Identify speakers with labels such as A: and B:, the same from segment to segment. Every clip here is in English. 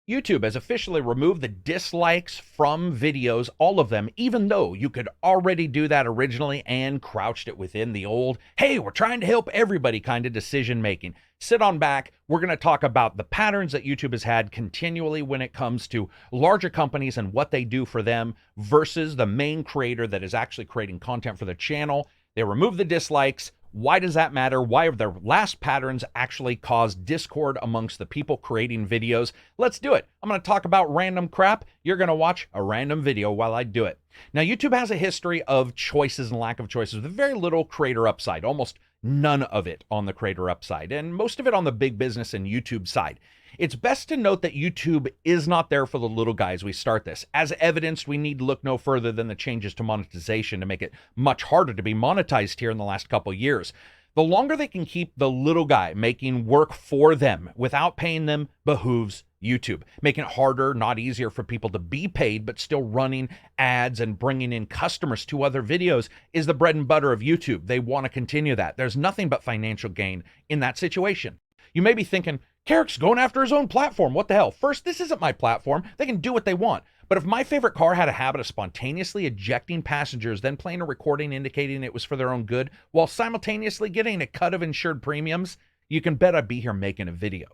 A: YouTube has officially removed the dislikes from videos, all of them, even though you could already do that originally and crouched it within the old, hey, we're trying to help everybody kind of decision making. Sit on back. We're going to talk about the patterns that YouTube has had continually when it comes to larger companies and what they do for them versus the main creator that is actually creating content for the channel. They remove the dislikes. Why does that matter? Why have their last patterns actually caused discord amongst the people creating videos? Let's do it. I'm going to talk about random crap. You're going to watch a random video while I do it. Now, YouTube has a history of choices and lack of choices with very little creator upside, almost none of it on the creator upside, and most of it on the big business and YouTube side. It's best to note that YouTube is not there for the little guy as we start this. As evidenced, we need to look no further than the changes to monetization to make it much harder to be monetized here in the last couple years. The longer they can keep the little guy making work for them without paying them behooves YouTube. Making it harder, not easier for people to be paid, but still running ads and bringing in customers to other videos is the bread and butter of YouTube. They want to continue that. There's nothing but financial gain in that situation. You may be thinking, Karak's going after his own platform. What the hell? First, this isn't my platform. They can do what they want. But if my favorite car had a habit of spontaneously ejecting passengers, then playing a recording indicating it was for their own good, while simultaneously getting a cut of insured premiums, you can bet I'd be here making a video.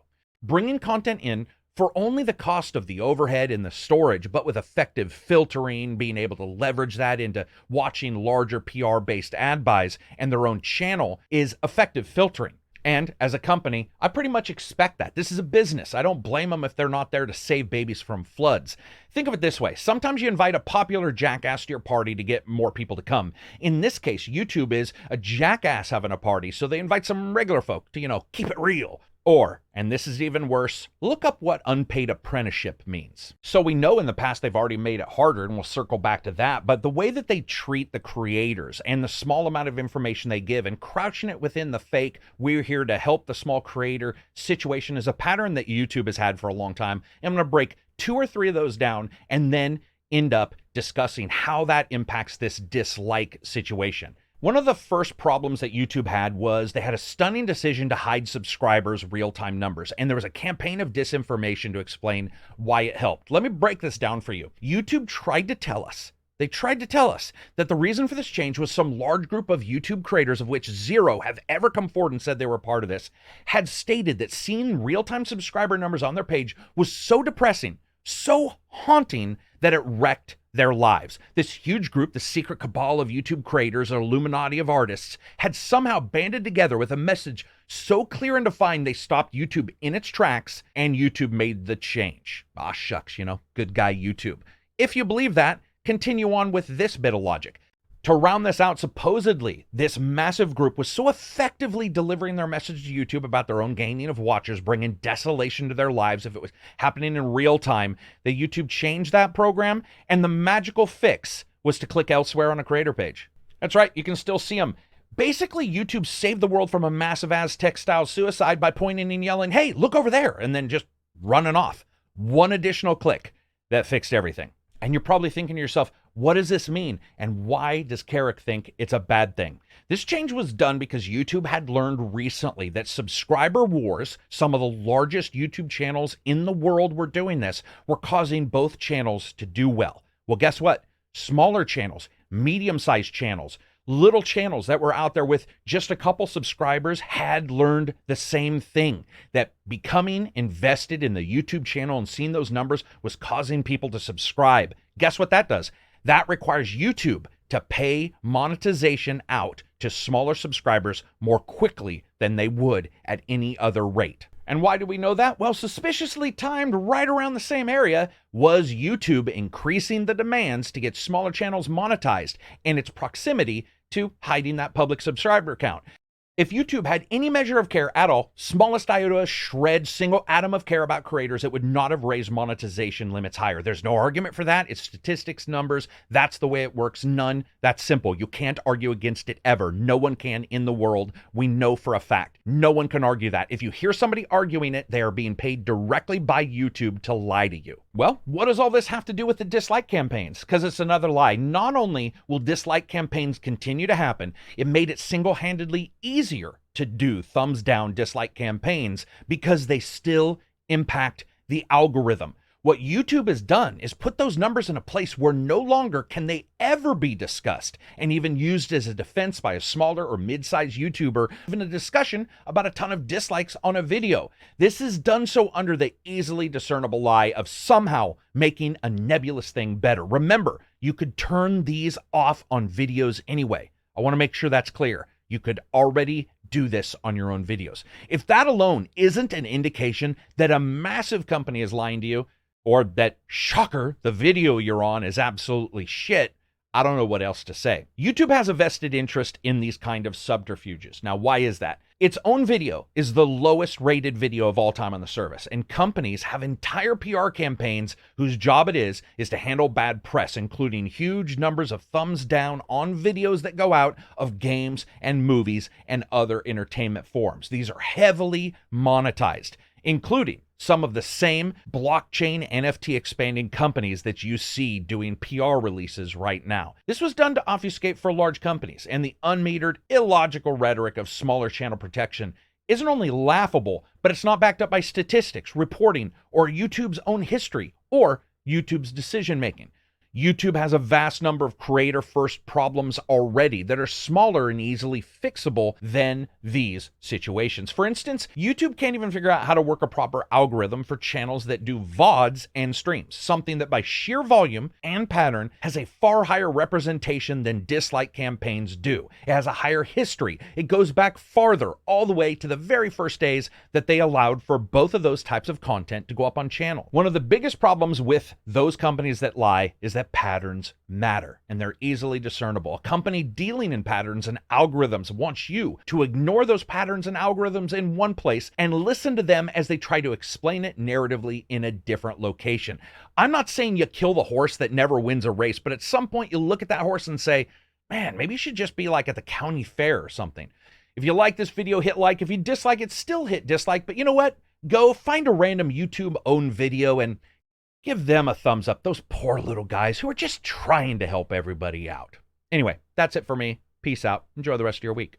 A: Bringing content in for only the cost of the overhead and the storage, but with effective filtering, being able to leverage that into watching larger PR-based ad buys and their own channel is effective filtering. And as a company, I pretty much expect that. This is a business. I don't blame them if they're not there to save babies from floods. Think of it this way. Sometimes you invite a popular jackass to your party to get more people to come. In this case, YouTube is a jackass having a party, so they invite some regular folk to, keep it real. Or, and this is even worse, look up what unpaid apprenticeship means. So we know in the past they've already made it harder, and we'll circle back to that, but the way that they treat the creators and the small amount of information they give and crouching it within the fake, we're here to help the small creator situation is a pattern that YouTube has had for a long time. I'm going to break 2 or 3 of those down and then end up discussing how that impacts this dislike situation. One of the first problems that YouTube had was they had a stunning decision to hide subscribers' real-time numbers, and there was a campaign of disinformation to explain why it helped. Let me break this down for you. YouTube tried to tell us that the reason for this change was some large group of YouTube creators, of which 0 have ever come forward and said they were part of this, had stated that seeing real-time subscriber numbers on their page was so depressing, so haunting, that it wrecked their lives. This huge group, the secret cabal of YouTube creators, or Illuminati of artists, had somehow banded together with a message so clear and defined they stopped YouTube in its tracks, and YouTube made the change. Ah, shucks, good guy YouTube. If you believe that, continue on with this bit of logic. To round this out, supposedly, this massive group was so effectively delivering their message to YouTube about their own gaining of watchers, bringing desolation to their lives if it was happening in real time, that YouTube changed that program, and the magical fix was to click elsewhere on a creator page. That's right, you can still see them. Basically, YouTube saved the world from a massive Aztec-style suicide by pointing and yelling, hey, look over there, and then just running off. One additional click that fixed everything. And you're probably thinking to yourself, what does this mean? And why does Karak think it's a bad thing? This change was done because YouTube had learned recently that subscriber wars, some of the largest YouTube channels in the world were doing this, were causing both channels to do well. Well, guess what? Smaller channels, medium-sized channels, little channels that were out there with just a couple subscribers had learned the same thing, that becoming invested in the YouTube channel and seeing those numbers was causing people to subscribe. Guess what that does? That requires YouTube to pay monetization out to smaller subscribers more quickly than they would at any other rate. And why do we know that? Well, suspiciously timed right around the same area was YouTube increasing the demands to get smaller channels monetized and its proximity to hiding that public subscriber count. If YouTube had any measure of care at all, smallest iota, shred, single atom of care about creators, it would not have raised monetization limits higher. There's no argument for that. It's statistics, numbers. That's the way it works. None. That's simple. You can't argue against it ever. No one can in the world. We know for a fact. No one can argue that. If you hear somebody arguing it, they are being paid directly by YouTube to lie to you. Well, what does all this have to do with the dislike campaigns? Because it's another lie. Not only will dislike campaigns continue to happen, it made it single-handedly easier to do thumbs down dislike campaigns because they still impact the algorithm. What YouTube has done is put those numbers in a place where no longer can they ever be discussed and even used as a defense by a smaller or mid-sized YouTuber, even a discussion about a ton of dislikes on a video. This is done so under the easily discernible lie of somehow making a nebulous thing better. Remember, you could turn these off on videos anyway. I want to make sure that's clear. You could already do this on your own videos. If that alone isn't an indication that a massive company is lying to you, or that, shocker, the video you're on is absolutely shit, I don't know what else to say. YouTube has a vested interest in these kind of subterfuges. Now, why is that? Its own video is the lowest rated video of all time on the service, and companies have entire PR campaigns whose job it is to handle bad press, including huge numbers of thumbs down on videos that go out of games and movies and other entertainment forms. These are heavily monetized, including some of the same blockchain NFT expanding companies that you see doing PR releases right now. This was done to obfuscate for large companies, and the unmetered, illogical rhetoric of smaller channel protection isn't only laughable, but it's not backed up by statistics, reporting, or YouTube's own history, or YouTube's decision making. YouTube has a vast number of creator-first problems already that are smaller and easily fixable than these situations. For instance, YouTube can't even figure out how to work a proper algorithm for channels that do VODs and streams, something that by sheer volume and pattern has a far higher representation than dislike campaigns do. It has a higher history. It goes back farther, all the way to the very first days that they allowed for both of those types of content to go up on channel. One of the biggest problems with those companies that lie is that patterns matter, and they're easily discernible. A company dealing in patterns and algorithms wants you to ignore those patterns and algorithms in one place and listen to them as they try to explain it narratively in a different location. I'm not saying you kill the horse that never wins a race, but at some point you look at that horse and say, man, maybe you should just be like at the county fair or something. If you like this video, hit like. If you dislike it, still hit dislike. But you know what? Go find a random YouTube-owned video and give them a thumbs up. Those poor little guys who are just trying to help everybody out. Anyway, that's it for me. Peace out. Enjoy the rest of your week.